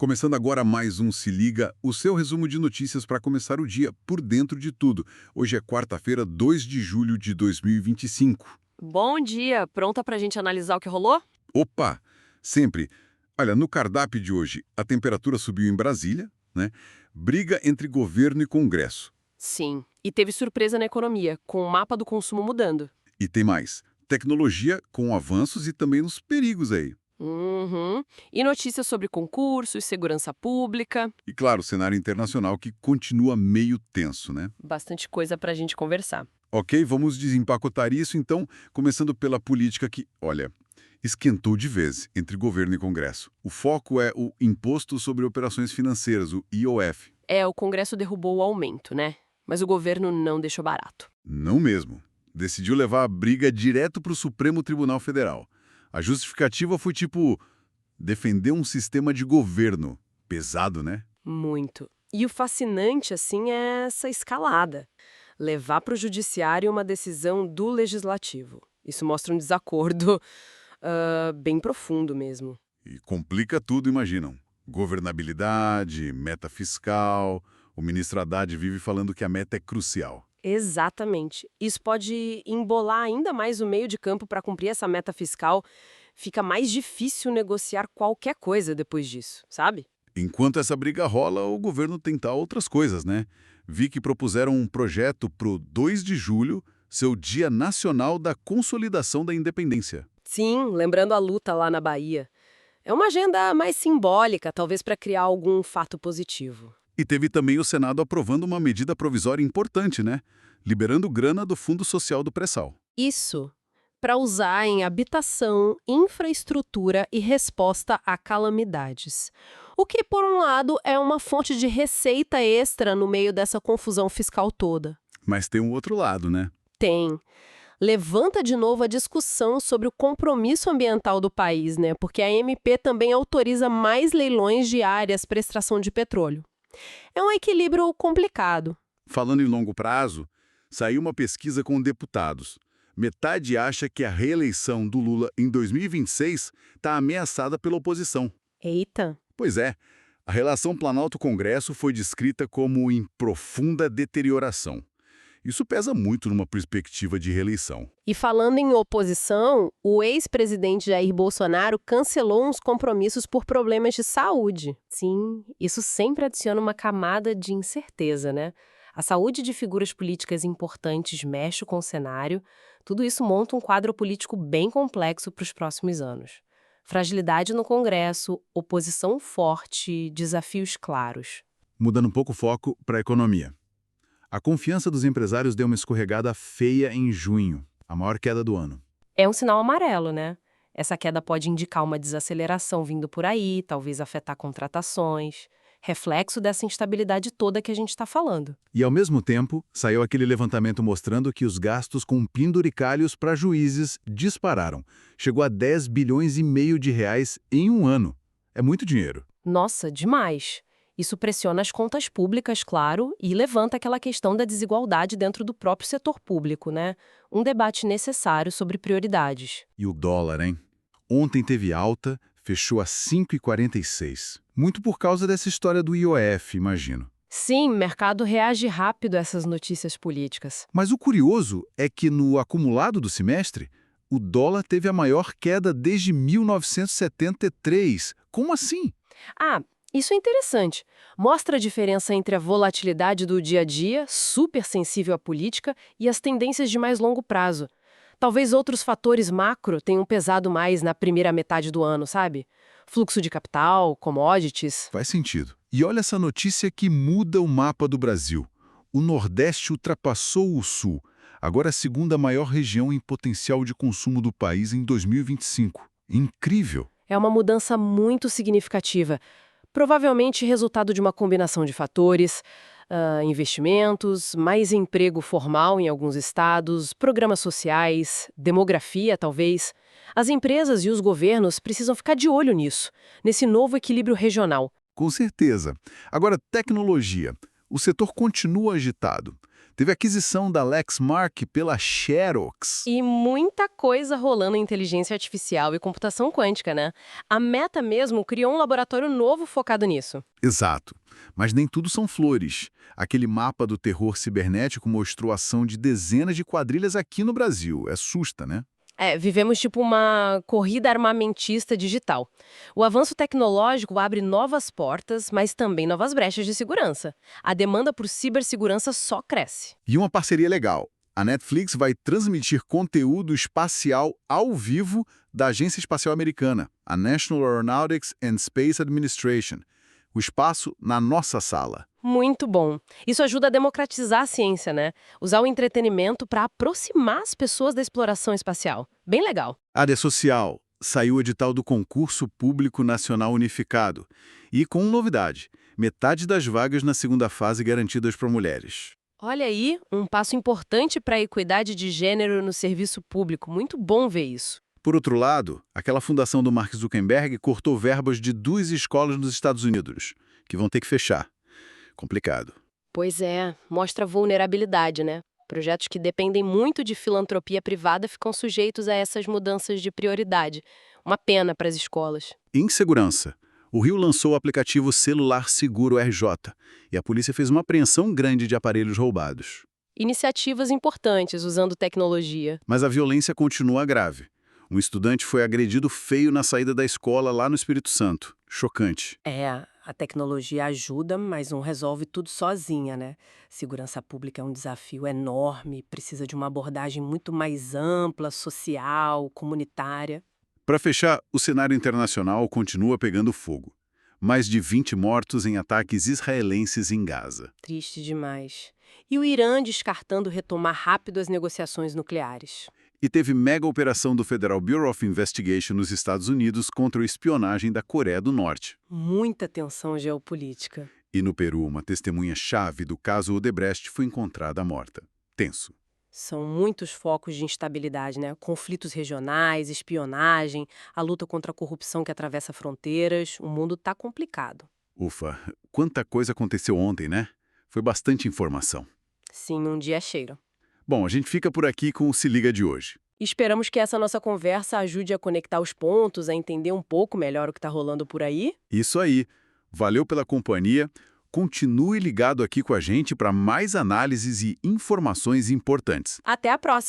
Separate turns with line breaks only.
Começando agora mais um Se Liga, o seu resumo de notícias para começar o dia por dentro de tudo. Hoje é quarta-feira, 2 de julho de 2025.
Bom dia! Pronta pra gente analisar o que rolou?
Opa! Sempre. Olha, no cardápio de hoje, a temperatura subiu em Brasília, né? Briga entre governo e Congresso.
Sim. E teve surpresa na economia, com o mapa do consumo mudando.
E tem mais. Tecnologia com avanços e também os perigos aí.
Uhum. E notícias sobre concursos, segurança pública.
E claro, o cenário internacional que continua meio tenso, né?
Bastante coisa pra gente conversar.
Ok, vamos desempacotar isso então, começando pela política que, olha, esquentou de vez entre governo e Congresso. O foco é o Imposto sobre Operações Financeiras, o IOF.
O Congresso derrubou o aumento, né? Mas o governo não deixou barato.
Não mesmo. Decidiu levar a briga direto para o Supremo Tribunal Federal. A justificativa foi tipo, defender um sistema de governo. Pesado, né?
Muito. E o fascinante, assim, é essa escalada. Levar para o judiciário uma decisão do legislativo. Isso mostra um desacordo bem profundo mesmo.
E complica tudo, imaginam. Governabilidade, meta fiscal. O ministro Haddad vive falando que a meta é crucial.
Exatamente. Isso pode embolar ainda mais o meio de campo para cumprir essa meta fiscal. Fica mais difícil negociar qualquer coisa depois disso, sabe?
Enquanto essa briga rola, o governo tenta outras coisas, né? Vi que propuseram um projeto para o 2 de julho, seu Dia Nacional da Consolidação da Independência.
Sim, lembrando a luta lá na Bahia. É uma agenda mais simbólica, talvez para criar algum fato positivo.
E teve também o Senado aprovando uma medida provisória importante, né? Liberando grana do Fundo Social do Pré-Sal.
Isso, para usar em habitação, infraestrutura e resposta a calamidades. O que, por um lado, é uma fonte de receita extra no meio dessa confusão fiscal toda.
Mas tem um outro lado, né?
Tem. Levanta de novo a discussão sobre o compromisso ambiental do país, né? Porque a MP também autoriza mais leilões de áreas para extração de petróleo. É um equilíbrio complicado.
Falando em longo prazo, saiu uma pesquisa com deputados. Metade acha que a reeleição do Lula em 2026 está ameaçada pela oposição.
Eita!
Pois é, a relação Planalto-Congresso foi descrita como em profunda deterioração. Isso pesa muito numa perspectiva de reeleição.
E falando em oposição, o ex-presidente Jair Bolsonaro cancelou uns compromissos por problemas de saúde. Sim, isso sempre adiciona uma camada de incerteza, né? A saúde de figuras políticas importantes mexe com o cenário, tudo isso monta um quadro político bem complexo para os próximos anos. Fragilidade no Congresso, oposição forte, desafios claros.
Mudando um pouco o foco para a economia. A confiança dos empresários deu uma escorregada feia em junho, a maior queda do ano.
É um sinal amarelo, né? Essa queda pode indicar uma desaceleração vindo por aí, talvez afetar contratações, reflexo dessa instabilidade toda que a gente está falando.
E, ao mesmo tempo, saiu aquele levantamento mostrando que os gastos com penduricalhos para juízes dispararam. Chegou a 10 bilhões e meio de reais em um ano. É muito dinheiro.
Nossa, demais! Isso pressiona as contas públicas, claro, e levanta aquela questão da desigualdade dentro do próprio setor público, né? Um debate necessário sobre prioridades.
E o dólar, hein? Ontem teve alta, fechou a 5,46. Muito por causa dessa história do IOF, imagino.
Sim, o mercado reage rápido a essas notícias políticas.
Mas o curioso é que no acumulado do semestre, o dólar teve a maior queda desde 1973. Como assim?
Isso é interessante. Mostra a diferença entre a volatilidade do dia a dia, super sensível à política, e as tendências de mais longo prazo. Talvez outros fatores macro tenham pesado mais na primeira metade do ano, sabe? Fluxo de capital, commodities.
Faz sentido. E olha essa notícia que muda o mapa do Brasil. O Nordeste ultrapassou o Sul. Agora é a segunda maior região em potencial de consumo do país em 2025. Incrível!
É uma mudança muito significativa. Provavelmente resultado de uma combinação de fatores, investimentos, mais emprego formal em alguns estados, programas sociais, demografia, talvez. As empresas e os governos precisam ficar de olho nisso, nesse novo equilíbrio regional.
Com certeza. Agora, tecnologia. o setor continua agitado. Teve aquisição da Lexmark pela Xerox.
E muita coisa rolando em inteligência artificial e computação quântica, né? A Meta mesmo criou um laboratório novo focado nisso.
Exato. Mas nem tudo são flores. Aquele mapa do terror cibernético mostrou a ação de dezenas de quadrilhas aqui no Brasil. Assusta, né?
Vivemos tipo uma corrida armamentista digital. O avanço tecnológico abre novas portas, mas também novas brechas de segurança. A demanda por cibersegurança só cresce.
E uma parceria legal. A Netflix vai transmitir conteúdo espacial ao vivo da Agência Espacial Americana, a National Aeronautics and Space Administration. O espaço na nossa sala.
Muito bom. Isso ajuda a democratizar a ciência, né? Usar o entretenimento para aproximar as pessoas da exploração espacial. Bem legal.
Área social. Saiu o edital do Concurso Público Nacional Unificado. E com novidade, metade das vagas na segunda fase garantidas para mulheres.
Olha aí, um passo importante para a equidade de gênero no serviço público. Muito bom ver isso.
Por outro lado, aquela fundação do Mark Zuckerberg cortou verbas de 2 escolas nos Estados Unidos, que vão ter que fechar. Complicado.
Pois é, mostra vulnerabilidade, né? Projetos que dependem muito de filantropia privada ficam sujeitos a essas mudanças de prioridade. Uma pena para as escolas.
Insegurança. O Rio lançou o aplicativo Celular Seguro RJ e a polícia fez uma apreensão grande de aparelhos roubados.
Iniciativas importantes usando tecnologia.
Mas a violência continua grave. Um estudante foi agredido feio na saída da escola lá no Espírito Santo. Chocante.
A tecnologia ajuda, mas não resolve tudo sozinha, né? Segurança pública é um desafio enorme, precisa de uma abordagem muito mais ampla, social, comunitária.
Para fechar, o cenário internacional continua pegando fogo. Mais de 20 mortos em ataques israelenses em Gaza.
Triste demais. E o Irã descartando retomar rápido as negociações nucleares.
E teve mega operação do Federal Bureau of Investigation nos Estados Unidos contra a espionagem da Coreia do Norte.
Muita tensão geopolítica.
E no Peru, uma testemunha-chave do caso Odebrecht foi encontrada morta. Tenso.
São muitos focos de instabilidade, né? Conflitos regionais, espionagem, a luta contra a corrupção que atravessa fronteiras. O mundo tá complicado.
Ufa, quanta coisa aconteceu ontem, né? Foi bastante informação.
Sim, um dia cheiro.
Bom, a gente fica por aqui com o Se Liga de hoje.
Esperamos que essa nossa conversa ajude a conectar os pontos, a entender um pouco melhor o que está rolando por aí.
Isso aí. Valeu pela companhia. Continue ligado aqui com a gente para mais análises e informações importantes.
Até a próxima!